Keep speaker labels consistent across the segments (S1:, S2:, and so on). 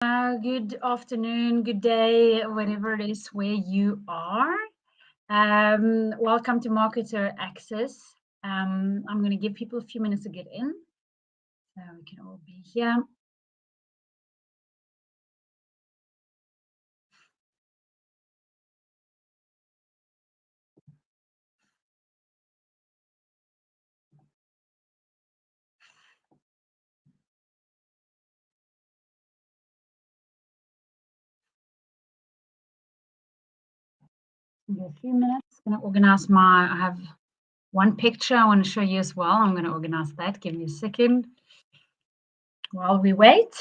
S1: Good afternoon, good day, whatever it is where you are. Welcome to Marketer Access. I'm going to give people a few minutes to get in so we can all be here. Give a few minutes. I'm going to organize I have one picture I want to show you as well. I'm going to organize that. Give me a second while we wait.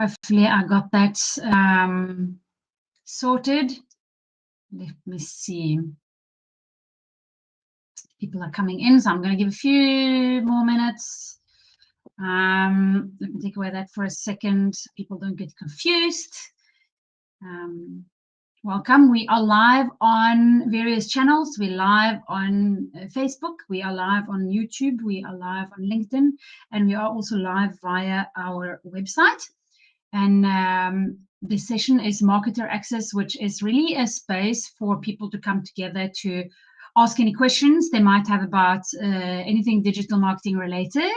S1: Hopefully I got that sorted. Let me see. People are coming in, so I'm going to give a few more minutes. Let me take away that for a second. People don't get confused. Welcome. We are live on various channels. We're live on Facebook. We are live on YouTube. We are live on LinkedIn. And we are also live via our website. And the session is Marketer Access, which is really a space for people to come together to ask any questions they might have about anything digital marketing related.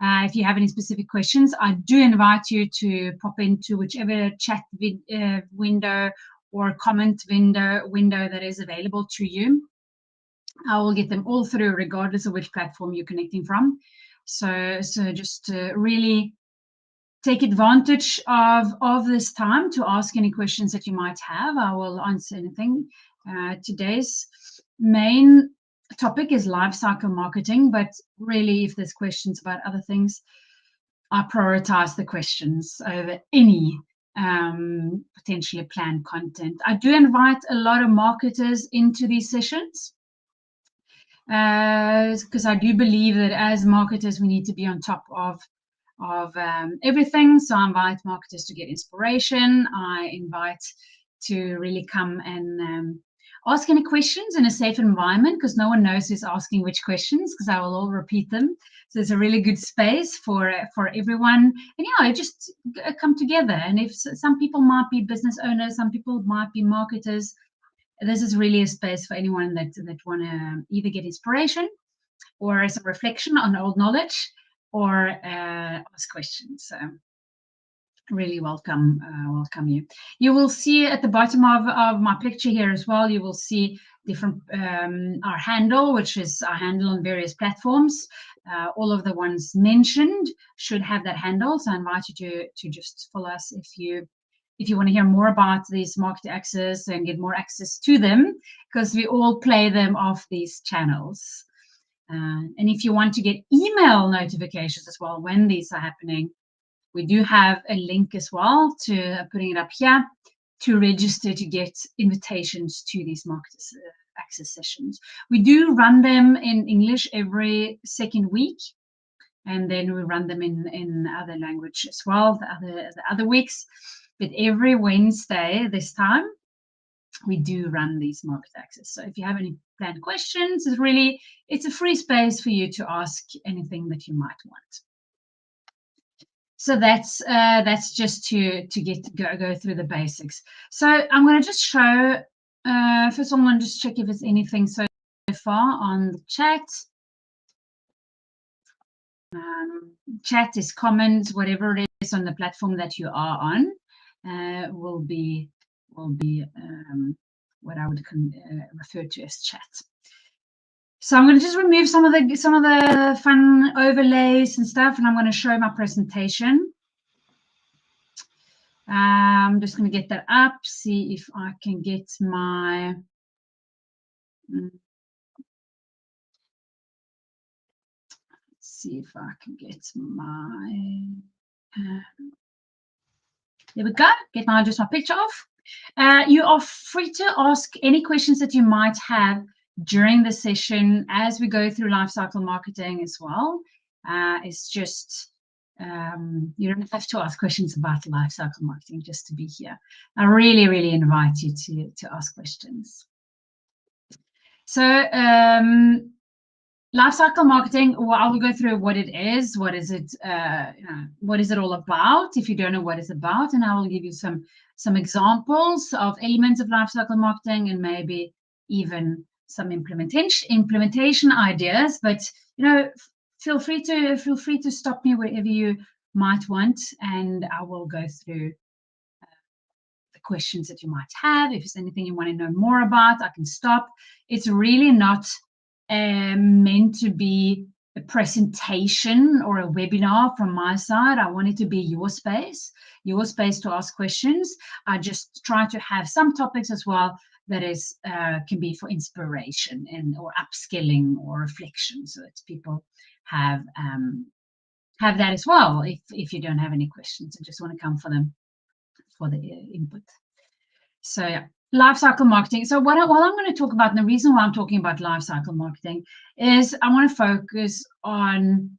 S1: If you have any specific questions, I do invite you to pop into whichever chat window or comment window that is available to you. I will get them all through regardless of which platform you're connecting from. So just really take advantage of this time to ask any questions that you might have. I will answer anything. Today's main topic is lifecycle marketing, but really if there's questions about other things, I prioritize the questions over any potentially planned content. I do invite a lot of marketers into these sessions because I do believe that as marketers, we need to be on top of everything. So I invite marketers to get inspiration. I invite to really come and ask any questions in a safe environment because no one knows who's asking which questions because I will all repeat them. So it's a really good space for everyone. And yeah, just come together. And if some people might be business owners, some people might be marketers, this is really a space for anyone that want to either get inspiration or some reflection on old knowledge or ask questions. So really welcome you. You will see at the bottom of my picture here as well, you will see different our handle, which is our handle on various platforms. All of the ones mentioned should have that handle. So I invite you to just follow us if you want to hear more about these market access and get more access to them, because we all play them off these channels. And if you want to get email notifications as well when these are happening, we do have a link as well to putting it up here to register to get invitations to these market access sessions. We do run them in English every second week, and then we run them in other language as well, the other weeks. But every Wednesday this time, we do run these market access. So if you have any planned questions, it's a free space for you to ask anything that you might want. So that's just to go through the basics. So I'm going to just show. First, I want to just check if there's anything so far on the chat. Chat is comments, whatever it is on the platform that you are on, will be what I would refer to as chat. So I'm going to just remove some of the fun overlays and stuff, and I'm going to show my presentation. I'm just going to get that up, see if I can get my see if I can get my there we go. Get my just my picture off. You are free to ask any questions that you might have during the session as we go through lifecycle marketing as well. It's just you don't have to ask questions about lifecycle marketing just to be here. I really, really invite you to ask questions. So lifecycle marketing, well, I will go through what it is, what is it all about, if you don't know what it's about, and I will give you some examples of elements of lifecycle marketing and maybe even some implementation ideas. But feel free to stop me wherever you might want, and I will go through the questions that you might have. If there's anything you want to know more about, I can stop. It's really not meant to be a presentation or a webinar from my side. I want it to be your space to ask questions. I just try to have some topics as well that is can be for inspiration or upskilling or reflection, so that people have that as well. If you don't have any questions and just want to come for them for the input. So yeah. Lifecycle marketing. So what I'm going to talk about, and the reason why I'm talking about lifecycle marketing is I want to focus on,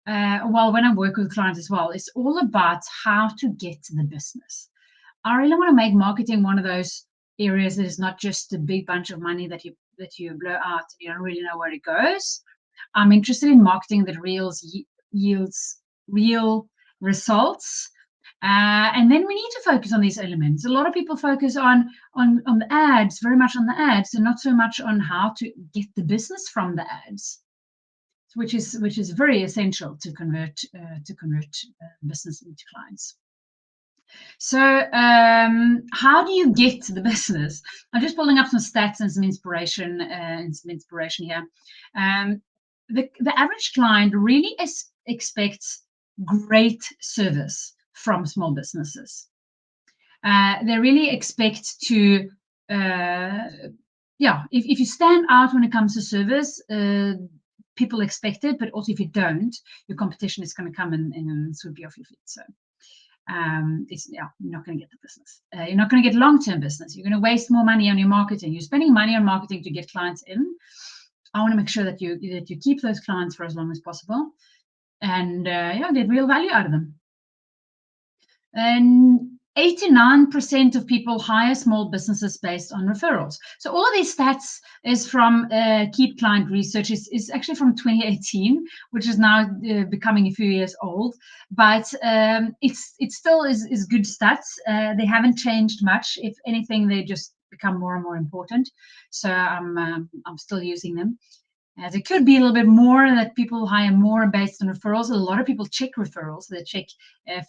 S1: when I work with clients as well, it's all about how to get to the business. I really want to make marketing one of those areas that is not just a big bunch of money that you blow out and you don't really know where it goes. I'm interested in marketing that yields real results. And then we need to focus on these elements. A lot of people focus on the ads, very much on the ads, and not so much on how to get the business from the ads, which is very essential to convert business into clients. So how do you get the business? I'm just pulling up some stats and some inspiration here. The average client really expects great service from small businesses. They really expect to, if you stand out when it comes to service, people expect it, but also if you don't, your competition is going to come and sweep you off your feet. So you're not going to get the business. You're not going to get long-term business. You're going to waste more money on your marketing. You're spending money on marketing to get clients in. I want to make sure that you keep those clients for as long as possible, and get real value out of them. And 89% of people hire small businesses based on referrals. So all of these stats is from Keep Client Research. Is actually from 2018, which is now becoming a few years old. But it still is good stats. They haven't changed much. If anything, they just become more and more important. So I'm still using them. There could be a little bit more that people hire more based on referrals. A lot of people check referrals. They check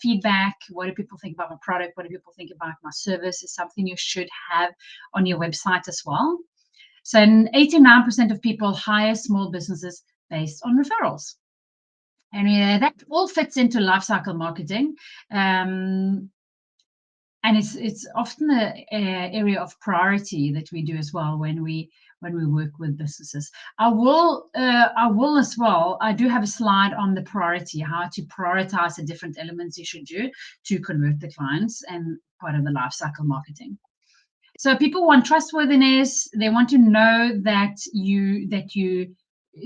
S1: feedback. What do people think about my product? What do people think about my service? Is something you should have on your website as well. So 89% of people hire small businesses based on referrals. And that all fits into lifecycle marketing. And it's often an area of priority that we do as well when we work with businesses. I will as well. I do have a slide on the priority, how to prioritize the different elements you should do to convert the clients, and part of the lifecycle marketing. So people want trustworthiness. They want to know that you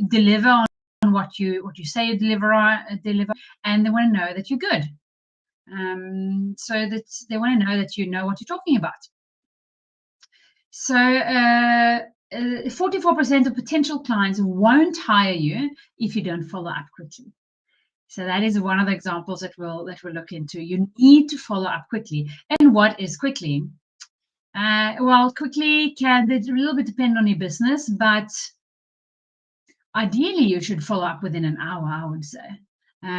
S1: deliver on what you say you deliver, and they want to know that you're good. So that they want to know that you know what you're talking about. So 44% of potential clients won't hire you if you don't follow up quickly. So that is one of the examples that we'll look into. You need to follow up quickly. And what is quickly? Quickly can a little bit depend on your business, but ideally you should follow up within an hour, I would say.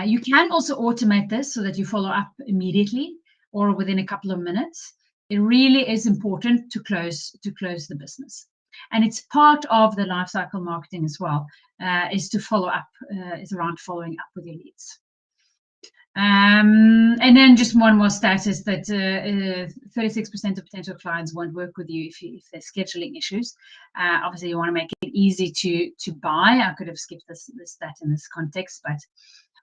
S1: You can also automate this so that you follow up immediately or within a couple of minutes. It really is important to close the business. And it's part of the lifecycle marketing as well, is to follow up, is around following up with your leads. And then just one more stat is that 36% of potential clients won't work with you if there's scheduling issues. Obviously, you want to make it easy to buy. I could have skipped this stat in this context, but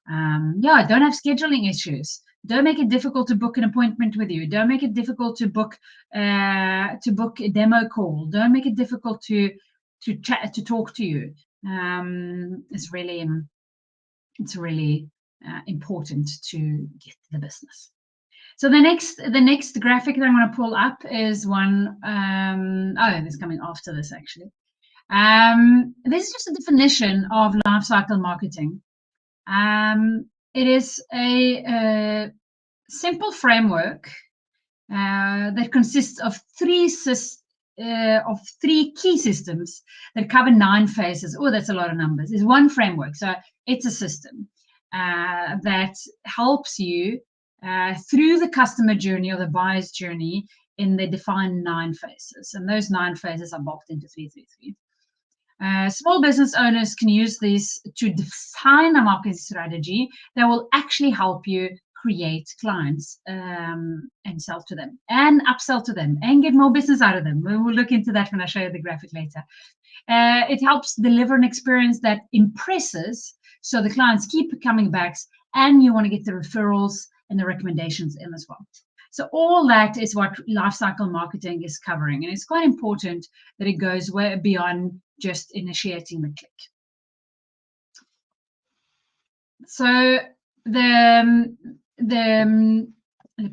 S1: yeah, don't have scheduling issues. Don't make it difficult to book an appointment with you. Don't make it difficult to book a demo call. Don't make it difficult to chat, to talk to you. It's really important to get the business. So the next graphic that I'm going to pull up is one. It's coming after this actually. This is just a definition of life cycle marketing. It is a simple framework that consists of three key systems that cover 9 phases. Oh, that's a lot of numbers. It's one framework, so it's a system that helps you through the customer journey or the buyer's journey in the defined 9 phases, and those 9 phases are bulked into 333. Small business owners can use these to define a marketing strategy that will actually help you create clients and sell to them and upsell to them and get more business out of them. We will look into that when I show you the graphic later. It helps deliver an experience that impresses, so the clients keep coming back, and you want to get the referrals and the recommendations in as well. So all that is what lifecycle marketing is covering, and it's quite important that it goes way beyond just initiating the click. So let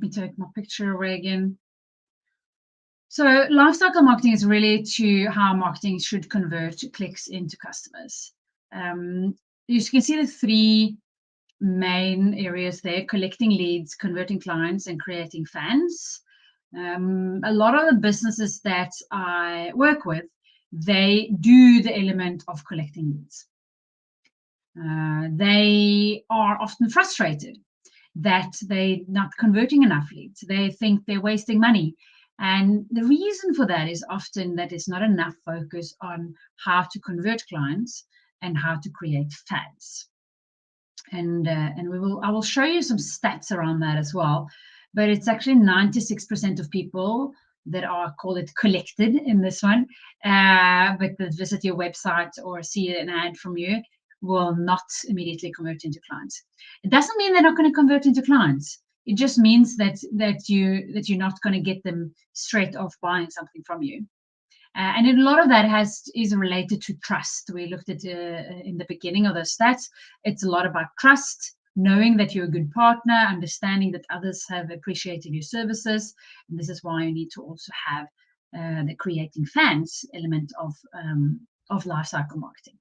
S1: me take my picture away again. So lifecycle marketing is really to how marketing should convert clicks into customers. You can see the 3 main areas there: collecting leads, converting clients, and creating fans. A lot of the businesses that I work with, they do the element of collecting leads. They are often frustrated that they're not converting enough leads. They think they're wasting money. And the reason for that is often that there's not enough focus on how to convert clients and how to create fans. And I will show you some stats around that as well. But it's actually 96% of people that are, call it, collected in this one, but that visit your website or see an ad from you will not immediately convert into clients. It doesn't mean they're not going to convert into clients. It just means that you're not going to get them straight off buying something from you. And a lot of that is related to trust. We looked at in the beginning of the stats. It's a lot about trust, knowing that you're a good partner, understanding that others have appreciated your services. And this is why you need to also have the creating fans element of lifecycle marketing.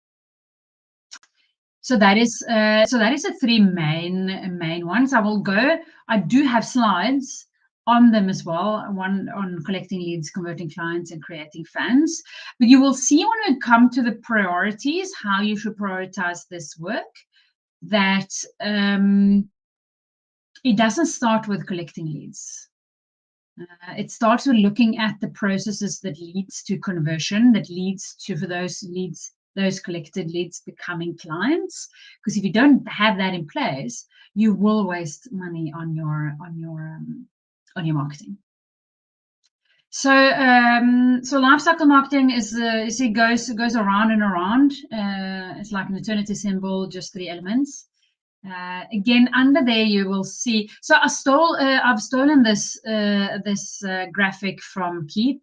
S1: So that is the 3 main ones. I do have slides on them as well, one on collecting leads, converting clients, and creating fans. But you will see when we come to the priorities, how you should prioritize this work, that it doesn't start with collecting leads. It starts with looking at the processes that leads to conversion, that leads to, for those leads, those collected leads becoming clients. Because if you don't have that in place, you will waste money on your marketing. So lifecycle marketing it goes around and around. It's like an eternity symbol, just 3 elements. Again, under there you will see. So I've stolen this graphic from Keep.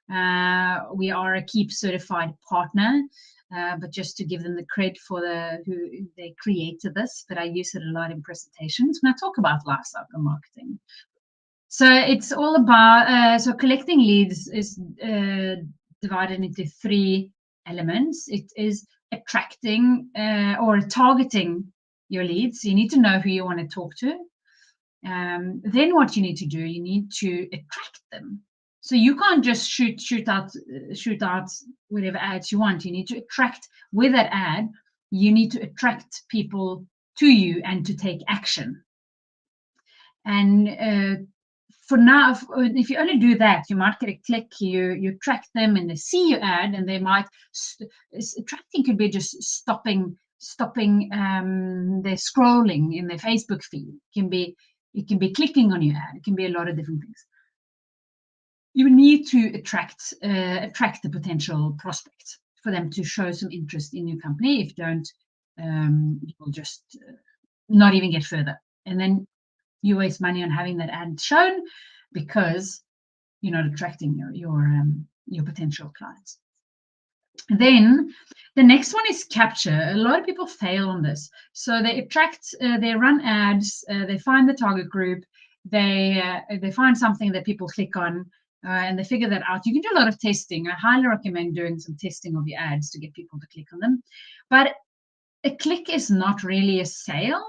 S1: We are a Keep certified partner, but just to give them the credit for who they created this. But I use it a lot in presentations when I talk about lifecycle marketing. So it's all about collecting leads is divided into 3 elements. It is attracting or targeting your leads. You need to know who you want to talk to. Then what you need to do, you need to attract them. So you can't just shoot out whatever ads you want. You need to attract with that ad. You need to attract people to you and to take action. And for now, if you only do that, you might get a click. You track them, and they see your ad, and they might tracking could be just stopping their scrolling in their Facebook feed. It can be clicking on your ad. It can be a lot of different things. You need to attract the potential prospects for them to show some interest in your company. If you don't, you will just not even get further, and then you waste money on having that ad shown because you're not attracting your potential clients. Then the next one is capture. A lot of people fail on this. So they attract, they run ads, they find the target group, they find something that people click on, and they figure that out. You can do a lot of testing. I highly recommend doing some testing of your ads to get people to click on them. But a click is not really a sale,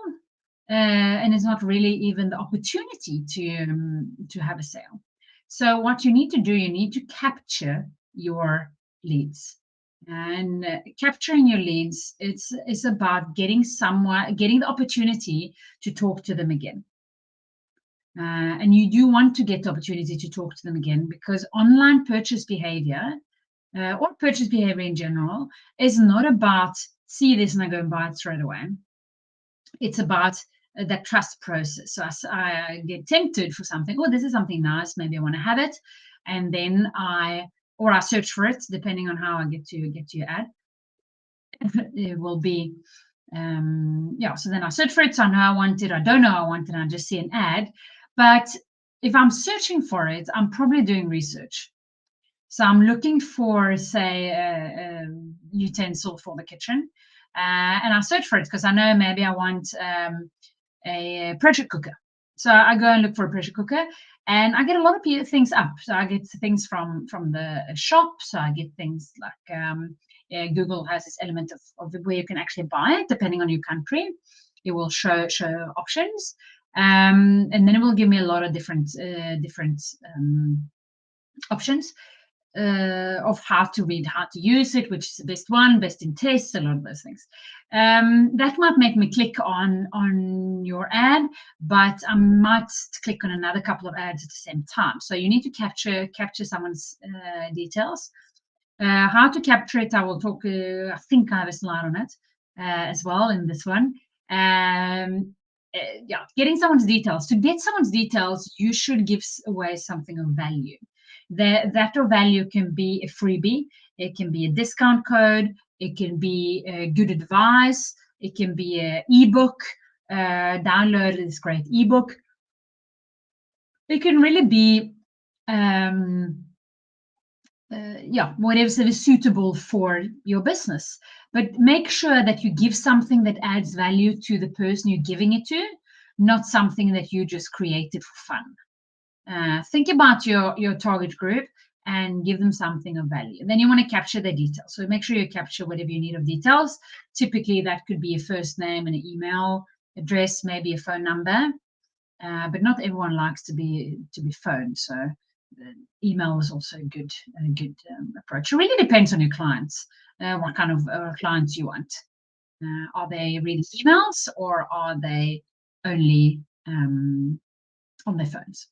S1: and it's not really even the opportunity to have a sale. So what you need to do, you need to capture your leads. And capturing your leads, it's about getting the opportunity to talk to them again. And you do want to get the opportunity to talk to them again, because online purchase behavior, or purchase behavior in general, is not about see this and I go and buy it straight away. It's about that trust process. So I get tempted for something. Oh, this is something nice. Maybe I want to have it, and then I search for it, depending on how I get to your ad. It will be so then I search for it. So I know I want it. I don't know I want it. I just see an ad. But if I'm searching for it, I'm probably doing research. So I'm looking for, say, a utensil for the kitchen, and I search for it because I know maybe I want a pressure cooker. So I go and look for a pressure cooker, and I get a lot of things up. So I get things from the shop. So I get things like Google has this element of where you can actually buy it, depending on your country. It will show options, and then it will give me a lot of different options of how to read, how to use it, which is the best one, best in test, a lot of those things. That might make me click on your ad, but I might click on another couple of ads at the same time. So you need to capture someone's details. How to capture it, I will talk, I think I have a slide on it as well in this one. Getting someone's details. To get someone's details, you should give away something of value. That of value can be a freebie, it can be a discount code, it can be good advice, it can be an ebook, download this great ebook. It can really be whatever is suitable for your business. But make sure that you give something that adds value to the person you're giving it to, not something that you just created for fun. Think about your target group and give them something of value. Then you want to capture their details. So make sure you capture whatever you need of details. Typically, that could be a first name and an email address, maybe a phone number. But not everyone likes to be phoned. So email is also a good approach. It really depends on your clients, what kind of clients you want. Are they reading emails, or are they only on their phones?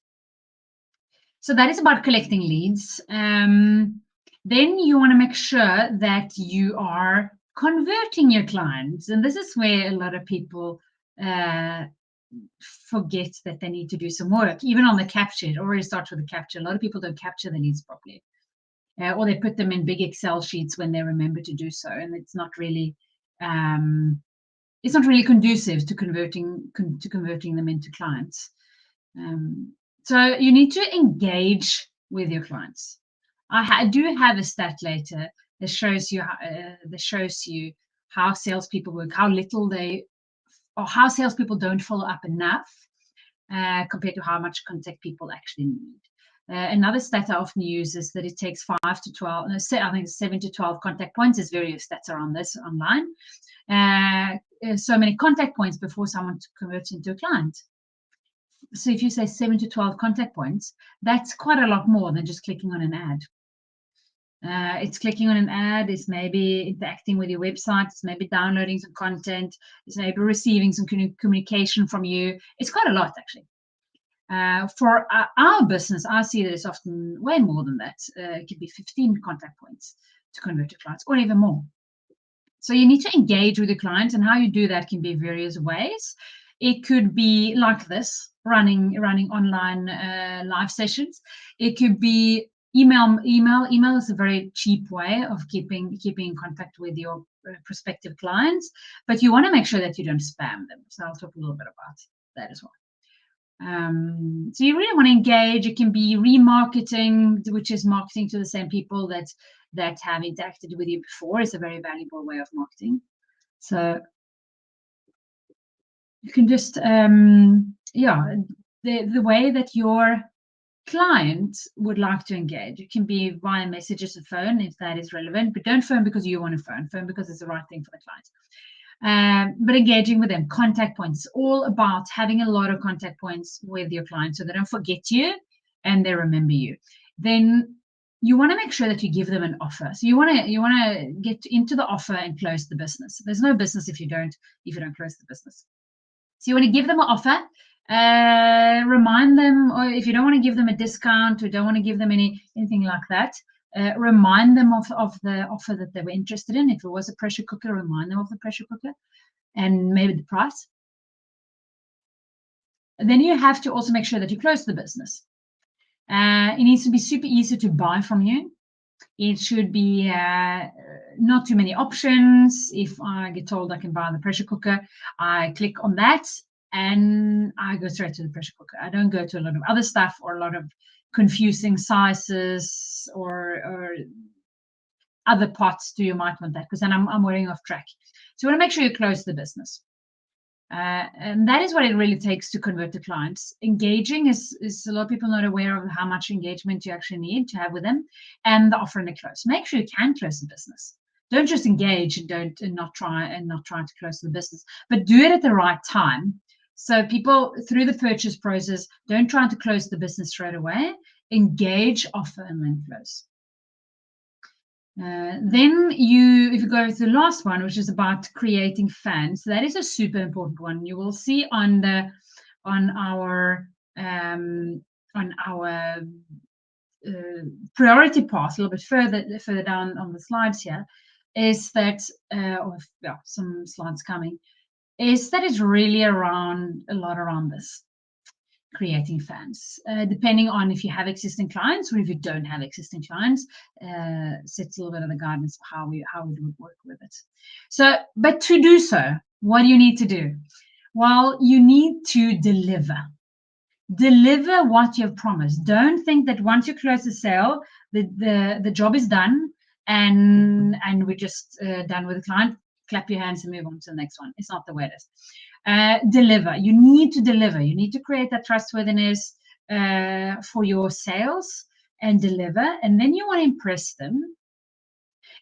S1: So that is about collecting leads. Then you want to make sure that you are converting your clients. And this is where a lot of people forget that they need to do some work. Even on the capture, it already starts with the capture. A lot of people don't capture the leads properly. Or they put them in big Excel sheets when they remember to do so. And it's not really conducive to converting them into clients. So you need to engage with your clients. I do have a stat later that shows you how salespeople work, how salespeople don't follow up enough compared to how much contact people actually need. Another stat I often use is that it takes 5 to 12, I think 7 to 12 contact points. There's various stats around this online. So many contact points before someone converts into a client. So if you say 7 to 12 contact points, that's quite a lot more than just clicking on an ad. It's clicking on an ad, it's maybe interacting with your website, it's maybe downloading some content, it's maybe receiving some communication from you. It's quite a lot, actually. For our business, I see that it's often way more than that. It could be 15 contact points to convert to clients, or even more. So you need to engage with the client, and how you do that can be various ways. It could be like this, running online live sessions. It could be email. Email is a very cheap way of keeping in contact with your prospective clients, but you want to make sure that you don't spam them. So I'll talk a little bit about that as well. So you really want to engage. It can be remarketing, which is marketing to the same people that have interacted with you before. Is a very valuable way of marketing. So you can just the way that your client would like to engage. It can be via messages or phone if that is relevant, but don't phone because you want to phone because it's the right thing for the client. But engaging with them, contact points, all about having a lot of contact points with your clients so they don't forget you and they remember you. Then you want to make sure that you give them an offer. So you want to get into the offer and close the business. There's no business if you don't close the business. So you want to give them an offer, remind them, or if you don't want to give them a discount or don't want to give them anything like that, remind them of the offer that they were interested in. If it was a pressure cooker, remind them of the pressure cooker and maybe the price. And then you have to also make sure that you close the business. It needs to be super easy to buy from you. It should be not too many options. If I get told I can buy the pressure cooker, I click on that and I go straight to the pressure cooker. I don't go to a lot of other stuff or a lot of confusing sizes or other parts you might want that, because then I'm wearing off track. So you want to make sure you close the business. And that is what it really takes to convert the clients. Engaging is a lot of people not aware of how much engagement you actually need to have with them, and the offer and the close. Make sure you can close the business. Don't just engage and not try to close the business, but do it at the right time. So people through the purchase process, don't try to close the business straight away. Engage, offer, and then close. Then if you go to the last one, which is about creating fans, that is a super important one. You will see on our priority path a little bit further down on the slides here, is that some slides coming, is that it's really a lot around this. Creating fans, depending on if you have existing clients or if you don't have existing clients, sets a little bit of the guidance of how we would work with it. So, but to do so, what do you need to do? Well, you need to deliver what you've promised. Don't think that once you close the sale, the job is done and we're just done with the client. Clap your hands and move on to the next one. It's not the way it is. Deliver. You need to deliver. You need to create that trustworthiness for your sales and deliver. And then you want to impress them.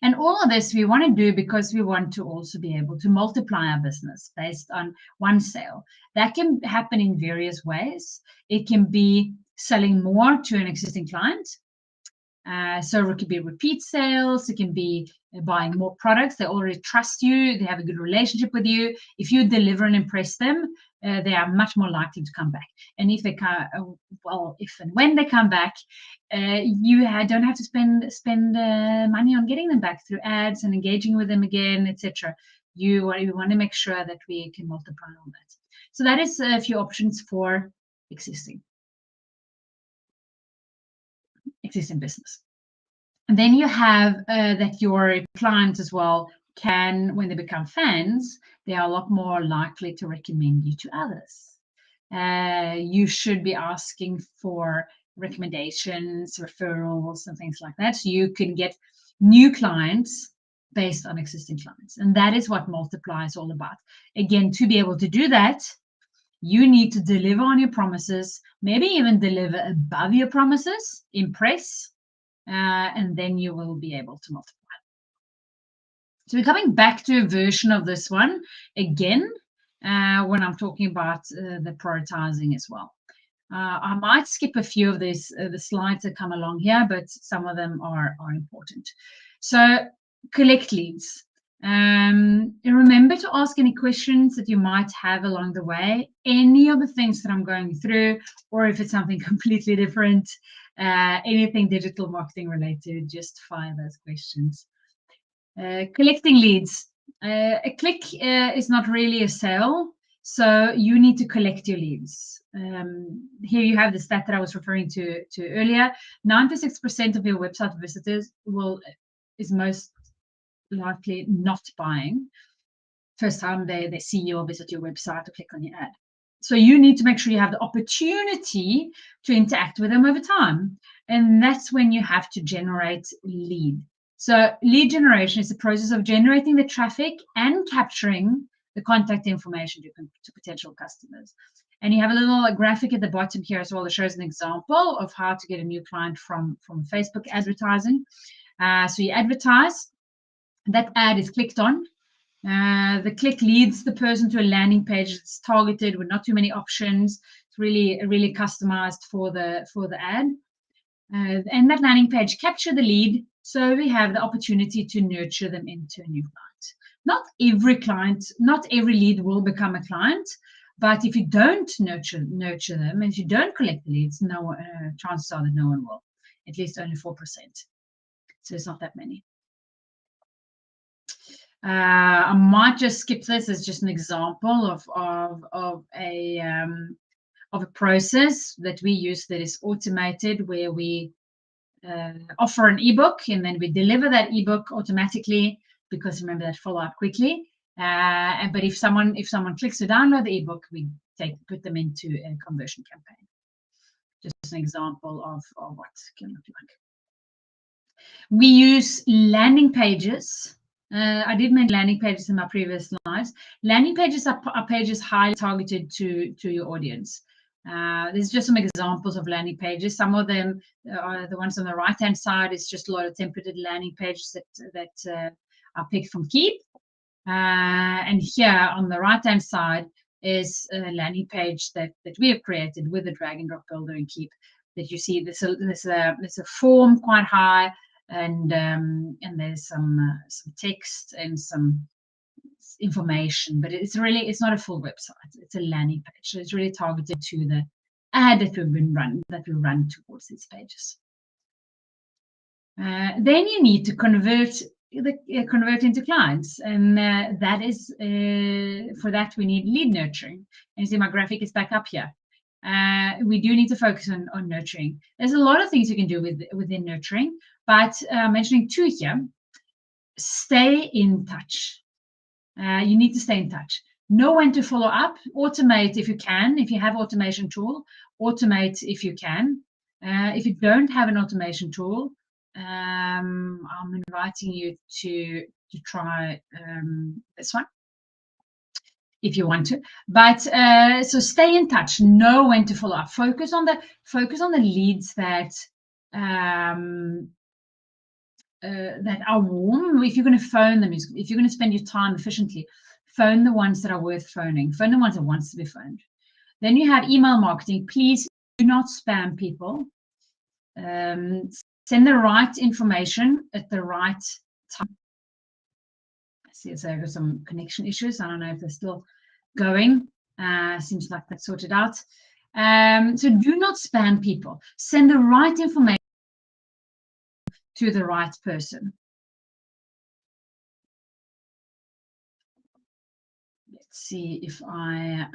S1: And all of this we want to do because we want to also be able to multiply our business based on one sale. That can happen in various ways. It can be selling more to an existing client. So it could be repeat sales. It can be buying more products. They already trust you. They have a good relationship with you. If you deliver and impress them, they are much more likely to come back. And if and when they come back, you don't have to spend money on getting them back through ads and engaging with them again, etc. You want to make sure that we can multiply all that. So that is a few options for existing business. And then you have that your clients as well can, when they become fans, they are a lot more likely to recommend you to others. You should be asking for recommendations, referrals, and things like that, so you can get new clients based on existing clients. And that is what Multiply is all about. Again, to be able to do that, you need to deliver on your promises, maybe even deliver above your promises, impress, and then you will be able to multiply. So we're coming back to a version of this one again when I'm talking about the prioritizing as well. I might skip a few of these the slides that come along here, but some of them are important. So collect leads. Remember to ask any questions that you might have along the way, any of the things that I'm going through, or if it's something completely different, anything digital marketing related, just fire those questions. Collecting leads. A click is not really a sale, so you need to collect your leads. Here you have the stat that I was referring to earlier. 96% of your website visitors is most likely not buying first time they see you or visit your website or click on your ad. So you need to make sure you have the opportunity to interact with them over time. And that's when you have to generate lead. So lead generation is the process of generating the traffic and capturing the contact information to potential customers. And you have a little graphic at the bottom here as well that shows an example of how to get a new client from Facebook advertising. So you advertise, that ad is clicked on. The click leads the person to a landing page that's targeted with not too many options. It's really customized for the ad. And that landing page capture the lead, so we have the opportunity to nurture them into a new client. Not every lead will become a client, but if you don't nurture them, and if you don't collect the leads, chances are that no one will. At least only 4%. So it's not that many. I might just skip this as just an example of a process that we use that is automated, where we offer an ebook and then we deliver that ebook automatically, because remember that follow up quickly. But if someone clicks to download the ebook, we put them into a conversion campaign. Just an example of what can look like. We use landing pages. I did mention landing pages in my previous slides. Landing pages are pages highly targeted to your audience. There's just some examples of landing pages. Some of them are the ones on the right-hand side. It's just a lot of templated landing pages that are picked from Keep. And here on the right-hand side is a landing page that we have created with the drag and drop builder in Keep. That you see there's a form quite high. And there's some text and some information, but it's not a full website. It's a landing page, so it's really targeted to the ad that we run towards these pages. Then you need to convert into clients, and that is for that we need lead nurturing. And you see my graphic is back up here. We do need to focus on nurturing. There's a lot of things you can do within nurturing, but mentioning two here. Stay in touch. You need to stay in touch. Know when to follow up. Automate if you can. If you have automation tool, automate if you can. If you don't have an automation tool, I'm inviting you to try this one, if you want to. But so stay in touch. Know when to follow up. Focus on the leads that are warm. If you're going to phone them, if you're going to spend your time efficiently, phone the ones that are worth phoning. Phone the ones that wants to be phoned. Then you have email marketing. Please do not spam people. Send the right information at the right time. See, so I've got some connection issues. I don't know if they're still going. Seems like that's sorted out. So do not spam people. Send the right information to the right person. Let's see if I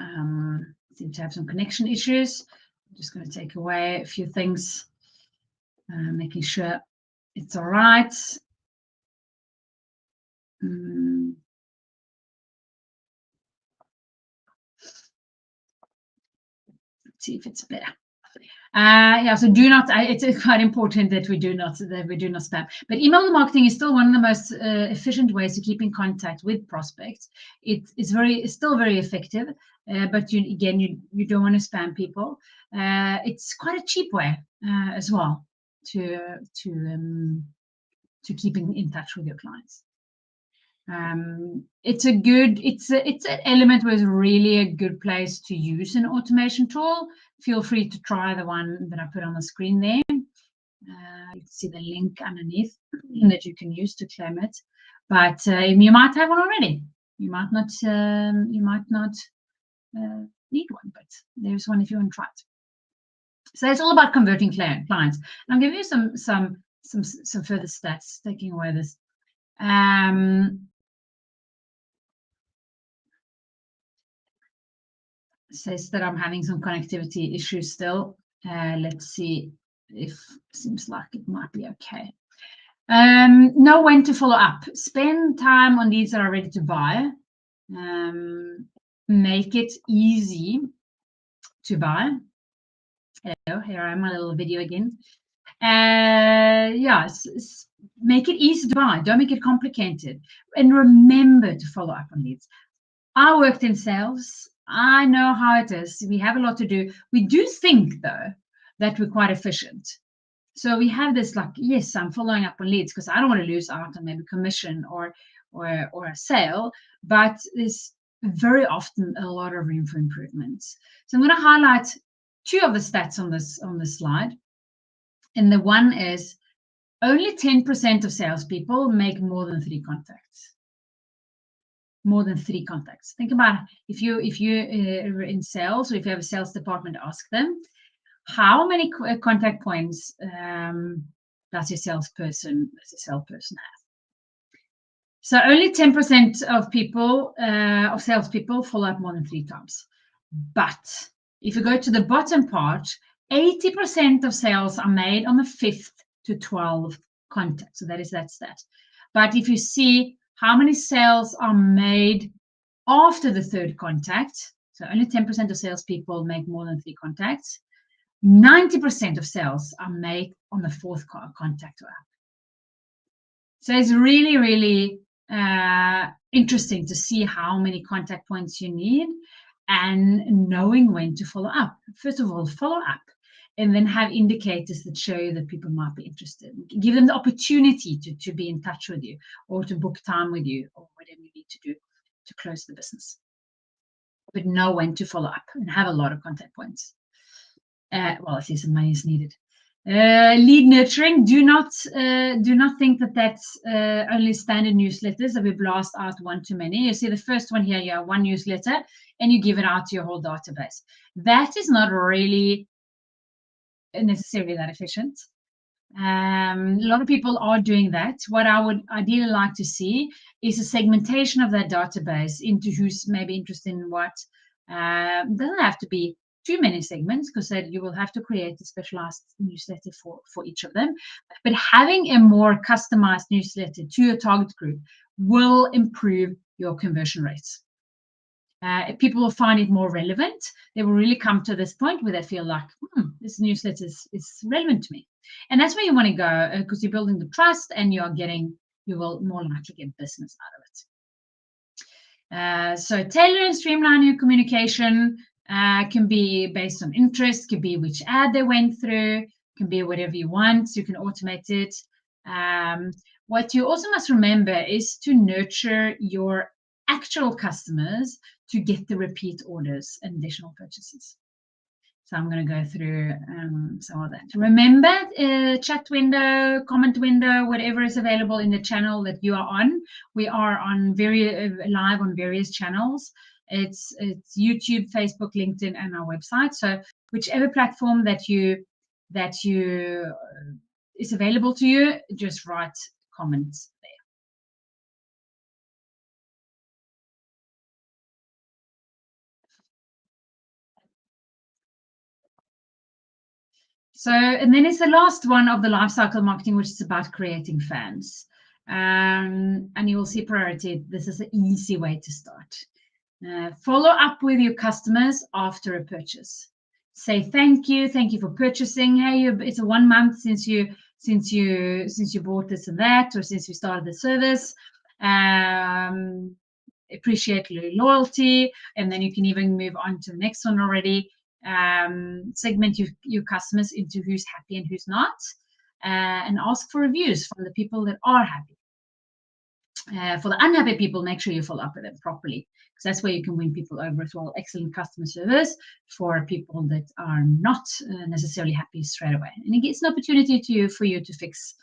S1: seem to have some connection issues. I'm just going to take away a few things, making sure it's all right. Let's see if it's better. Yeah, so do not. It's quite important that we do not spam. But email marketing is still one of the most efficient ways to keep in contact with prospects. It's still very effective, but you don't want to spam people. It's quite a cheap way as well to keeping in touch with your clients. It's an element where it's really a good place to use an automation tool. Feel free to try the one that I put on the screen there. You can see the link underneath that you can use to claim it. But you might have one already. You might not. Need one, but there's one if you want to try it. So it's all about converting clients. And I'll give you some further stats. Taking away this. Says that I'm having some connectivity issues still. Let's see if seems like it might be okay. Know when to follow up. Spend time on leads that are ready to buy. Make it easy to buy. Hello, here I am, my little video again. Yes, make it easy to buy. Don't make it complicated. And remember to follow up on leads. I worked in sales. I know how it is. We have a lot to do. We do think, though, that we're quite efficient. So we have this like, yes, I'm following up on leads because I don't want to lose out on maybe commission or a sale, but there's very often a lot of room for improvements. So I'm going to highlight two of the stats on this slide. And the one is only 10% of salespeople make more than 3 contacts. More than 3 contacts. Think about if you are in sales, or if you have a sales department, ask them how many contact points does a salesperson have. So only 10% of people, of salespeople, follow up more than 3 times. But if you go to the bottom part, 80% of sales are made on the 5th to 12th contact. So that is that stat. But if you see how many sales are made after the 3rd contact, so only 10% of salespeople make more than 3 contacts. 90% of sales are made on the 4th contact or up. So it's really, really interesting to see how many contact points you need and knowing when to follow up. First of all, follow up and then have indicators that show you that people might be interested. Give them the opportunity to be in touch with you or to book time with you or whatever you need to do to close the business. But know when to follow up and have a lot of contact points. Well, if some money is needed. Lead nurturing. Do not think that that's only standard newsletters that we blast out one too many. You see the first one here, you have one newsletter and you give it out to your whole database. That is not really necessarily that efficient. A lot of people are doing that. What I would ideally like to see is a segmentation of that database into who's maybe interested in what. Doesn't have to be too many segments because then you will have to create a specialized newsletter for each of them. But having a more customized newsletter to your target group will improve your conversion rates. People will find it more relevant. They will really come to this point where they feel like, this newsletter is relevant to me. And that's where you want to go because you're building the trust and you will more likely get business out of it. So tailor and streamline your communication. Can be based on interest, can be which ad they went through, can be whatever you want. You can automate it. What you also must remember is to nurture your actual customers to get the repeat orders and additional purchases. So I'm going to go through some of that. Remember, chat window, comment window, whatever is available in the channel that you are on. We are on live on various channels. It's YouTube, Facebook, LinkedIn, and our website. So whichever platform that is available to you, just write comments there. So, and then it's the last one of the lifecycle marketing, which is about creating fans. And you will see priority. This is an easy way to start. Follow up with your customers after a purchase. Say thank you for purchasing. Hey, it's 1 month since you bought this and that, or since we started the service. Appreciate loyalty, and then you can even move on to the next one already. Segment your customers into who's happy and who's not, and ask for reviews from the people that are happy. For the unhappy people, make sure you follow up with them properly, because that's where you can win people over as well. Excellent customer service for people that are not necessarily happy straight away, and it gives an opportunity for you to fix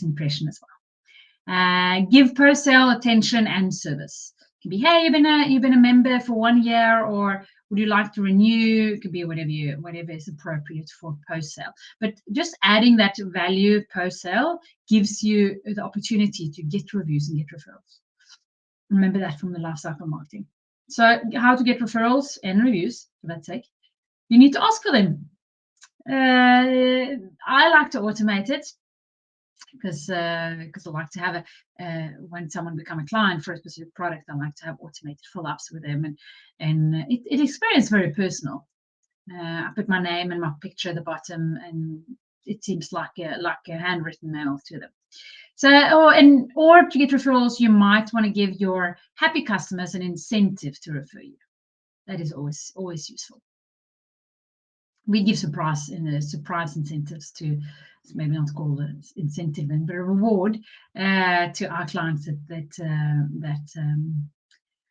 S1: impression as well. Give post-sale attention and service. It can be, hey, you've been a member for 1 year, or would you like to renew? It could be whatever is appropriate for post-sale. But just adding that value post-sale gives you the opportunity to get reviews and get referrals. Remember that from the lifecycle marketing. So how to get referrals and reviews, for that sake, you need to ask for them. I like to automate it because I like to have when someone become a client for a specific product, I like to have automated follow-ups with them, and it experience very personal. I put my name and my picture at the bottom, and it seems like a handwritten mail to them. So, or to get referrals, you might want to give your happy customers an incentive to refer you. That is always useful. We give surprise incentives to, maybe not call it incentive, but a reward to our clients that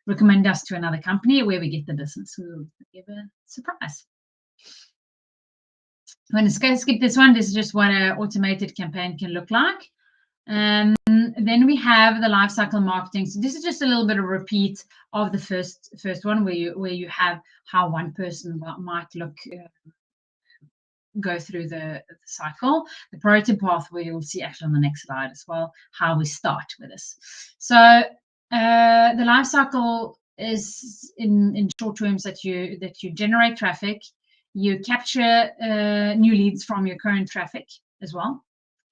S1: recommend us to another company where we get the business. We'll give a surprise. I'm going to skip this one. This is just what an automated campaign can look like. Then we have the lifecycle marketing. So this is just a little bit of repeat of the first one, where you have how one person might go through the cycle. The priority pathway you'll see actually on the next slide as well, how we start with this. So the life cycle is in short terms that you generate traffic, you capture new leads from your current traffic as well.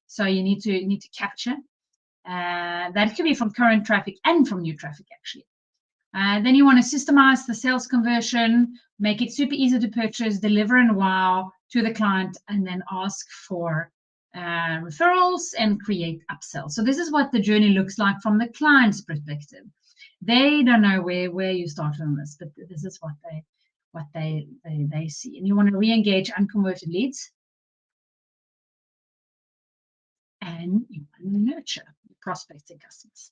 S1: So you need to capture that could be from current traffic and from new traffic actually. Then you want to systemize the sales conversion, make it super easy to purchase, deliver in wow to the client, and then ask for referrals and create upsells. So this is what the journey looks like from the client's perspective. They don't know where you start from this, but this is what they see. And you want to re-engage unconverted leads, and you want to nurture prospecting customers.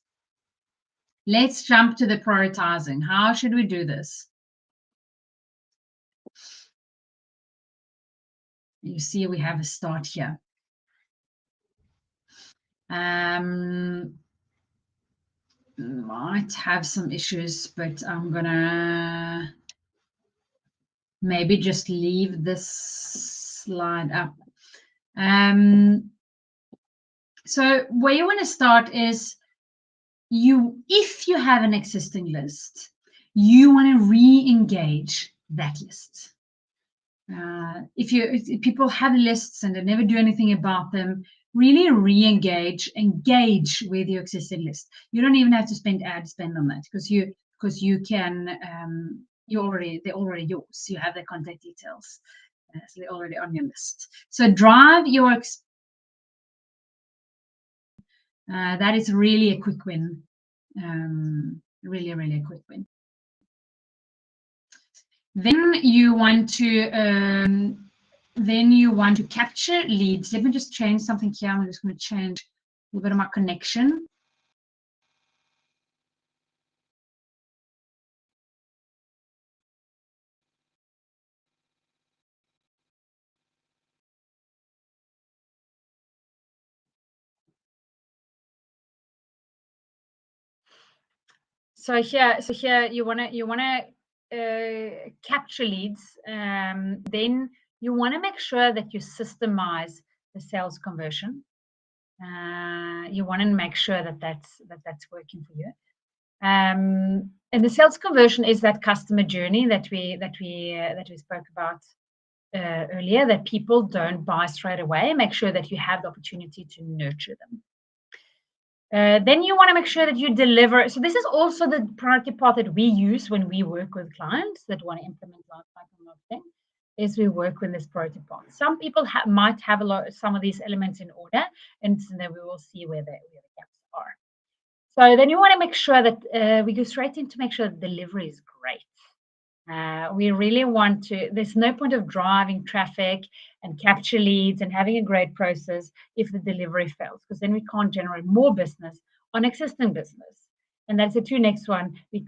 S1: Let's jump to the prioritizing. How should we do this? You see, we have a start here. Might have some issues, but I'm gonna maybe just leave this slide up. So where you want to start is if you have an existing list, you want to re-engage that list. If people have lists and they never do anything about them, really engage with your existing list. You don't even have to spend on that because you can they're already yours. You have their contact details, so they're already on your list. So drive your that is really a quick win. Really a quick win. Then you want to capture leads. Let me just change something here. I'm just going to change a little bit of my connection. So here you wanna capture leads. Then you want to make sure that you systemize the sales conversion. You want to make sure that that's working for you. And the sales conversion is that customer journey that we spoke about earlier. That people don't buy straight away. Make sure that you have the opportunity to nurture them. Then you want to make sure that you deliver. So this is also the priority path that we use when we work with clients that want to implement lifecycle marketing. Is we work with this priority path. Some people might have some of these elements in order, and then we will see where the gaps are. So then you want to make sure that we go straight into make sure that delivery is great. We really want to, there's no point of driving traffic and capture leads and having a great process if the delivery fails, because then we can't generate more business
S2: on existing business. And that's the two next one. We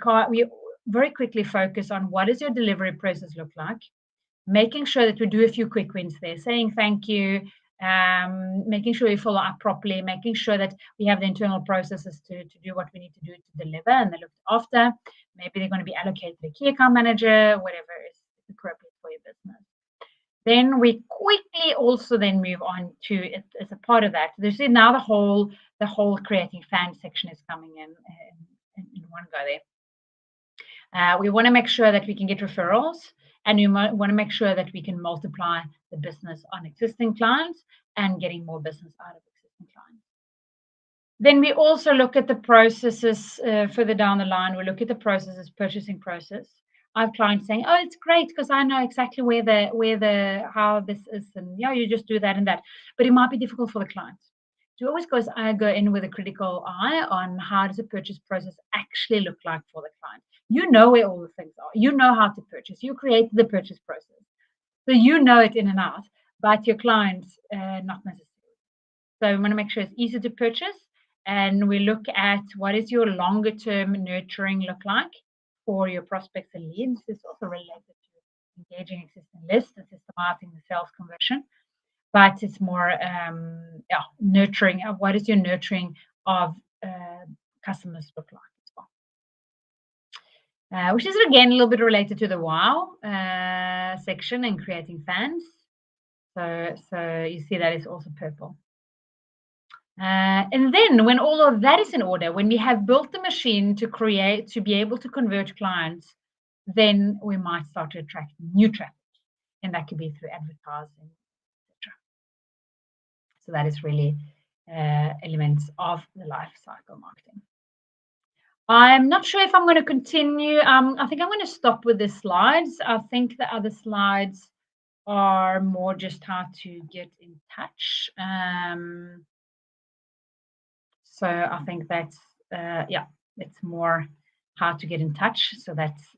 S2: very quickly focus on what does your delivery process look like, making sure that we do a few quick wins there, saying thank you, making sure we follow up properly, making sure that we have the internal processes to do what we need to do to deliver and they're looked after. Maybe they're going to be allocated a key account manager, whatever is appropriate for your business. Then we quickly also then move on to, as a part of that, there's now the whole creating fans section is coming in one go there. We want to make sure that we can get referrals, and we want to make sure that we can multiply the business on existing clients and getting more business out of existing clients. Then we also look at the processes further down the line. We look at the processes, purchasing process. I have clients saying, "Oh, it's great because I know exactly how this is, and yeah, you just do that and that." But it might be difficult for the clients. So always go in with a critical eye on how does a purchase process actually look like for the client. You know where all the things are. You know how to purchase. You create the purchase process, so you know it in and out. But your clients not necessarily. So we want to make sure it's easy to purchase, and we look at what is your longer term nurturing look like for your prospects and leads. This is also related to engaging existing lists and systemizing the sales conversion. But it's more nurturing. What is your nurturing of customers look like as well? Which is again a little bit related to the wow section and creating fans. So you see that is also purple. And then when all of that is in order, when we have built the machine to be able to convert clients, then we might start to attract new traffic. And that could be through advertising, etc. So that is really elements of the life cycle marketing. I'm not sure if I'm going to continue. I think I'm going to stop with the slides. I think the other slides are more just how to get in touch. So I think that's it's more how to get in touch. So that's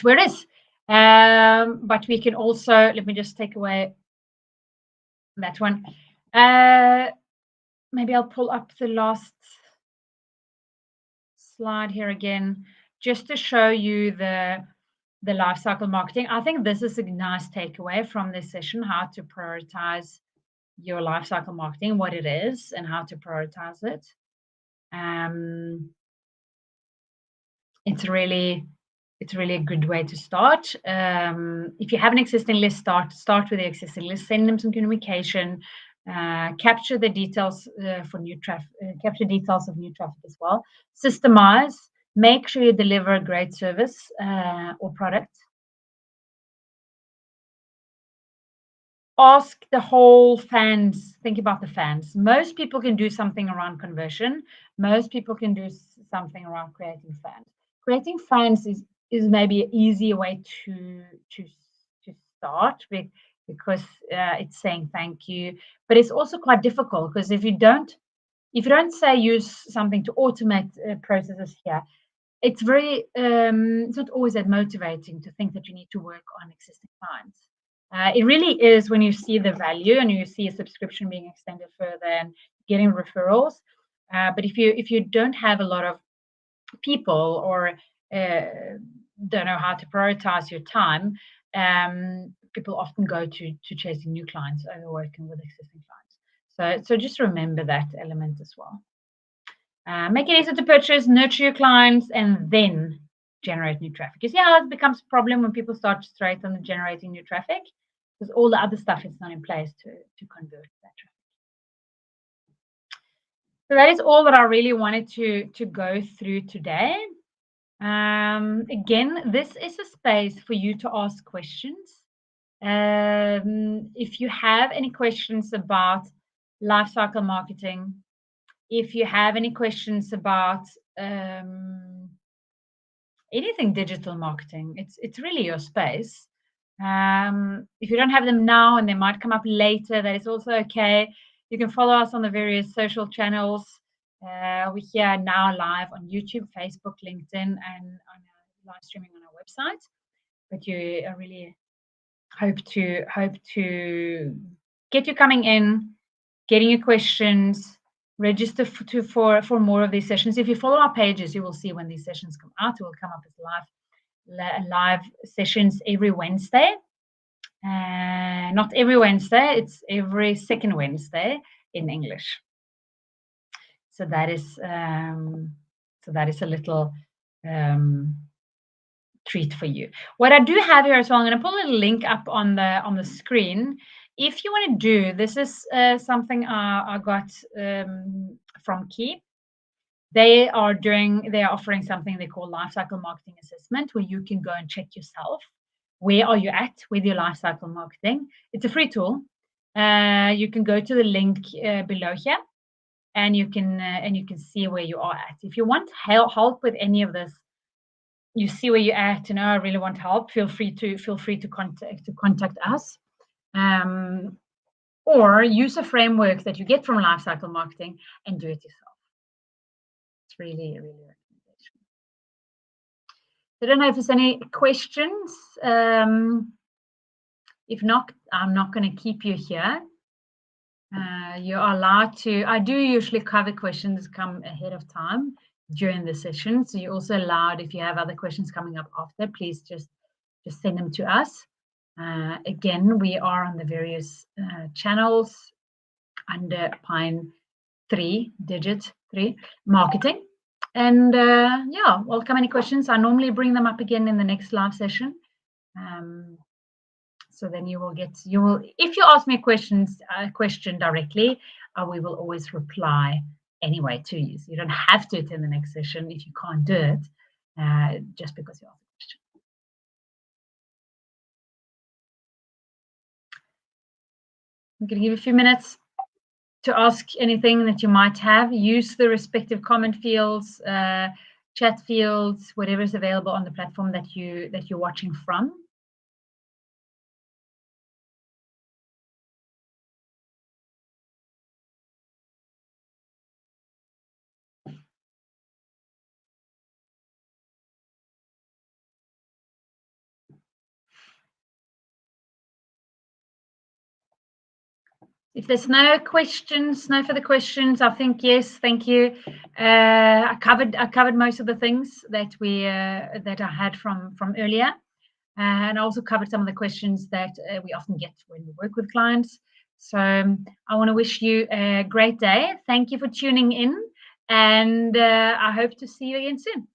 S2: where it is. But we can also, let me just take away that one. Maybe I'll pull up the last slide here again, just to show you the life cycle marketing. I think this is a nice takeaway from this session, how to prioritize your life cycle marketing, what it is and how to prioritize it. It's really a good way to start. If you have an existing list, start with the existing list, send them some communication, capture the details for new traffic, capture details of new traffic as well. Systemize, make sure you deliver a great service or product. Ask the whole fans, think about the fans. Most people can do something around conversion. Most people can do something around creating fans. Creating fans is maybe an easier way to start because it's saying thank you, but it's also quite difficult because if you don't say use something to automate processes here, it's very it's not always that motivating to think that you need to work on existing clients. It really is when you see the value and you see a subscription being extended further and getting referrals. But if you don't have a lot of people or don't know how to prioritize your time, people often go to chasing new clients over working with existing clients. So just remember that element as well. Make it easy to purchase, nurture your clients, and then generate new traffic. You see how it becomes a problem when people start straight on generating new traffic? Because all the other stuff is not in place to convert that traffic. So that is all that I really wanted to go through today. Again, this is a space for you to ask questions. If you have any questions about lifecycle marketing, if you have any questions about anything digital marketing, it's really your space. If you don't have them now and they might come up later, that is also okay. You can follow us on the various social channels. We're here now live on YouTube, Facebook, LinkedIn, and on live streaming on our website. But I really hope to get you coming in, getting your questions, register for more of these sessions. If you follow our pages, you will see when these sessions come out. It will come up as live sessions every Wednesday. Not every Wednesday, it's every second Wednesday in English. So that is a little treat for you. What I do have here as well, I'm going to put a link up on the screen. If you want to do this, is something I got from Keep. They are offering something they call lifecycle marketing assessment, where you can go and check yourself. Where are you at with your lifecycle marketing? It's a free tool. You can go to the link below here, and you can see where you are at. If you want help with any of this, you see where you're at, and I really want help, feel free to contact us, or use a framework that you get from lifecycle marketing and do it yourself. It's really a recommendation. I don't know if there's any questions. If not, I'm not going to keep you here. You are allowed to. I do usually cover questions come ahead of time during the session, so you're also allowed, if you have other questions coming up after, please just send them to us. Again, we are on the various channels under Pine 3 marketing, and yeah, welcome any questions. I normally bring them up again in the next live session. So then you will, if you ask me a question directly, we will always reply anyway to you. So you don't have to attend the next session if you can't do it, just because you asked a question. I'm going to give you a few minutes to ask anything that you might have. Use the respective comment fields, chat fields, whatever is available on the platform that you're watching from. If there's no further questions, I think yes, thank you. I covered most of the things that I had from earlier, and I also covered some of the questions that we often get when we work with clients. So I want to wish you a great day. Thank you for tuning in, and I hope to see you again soon.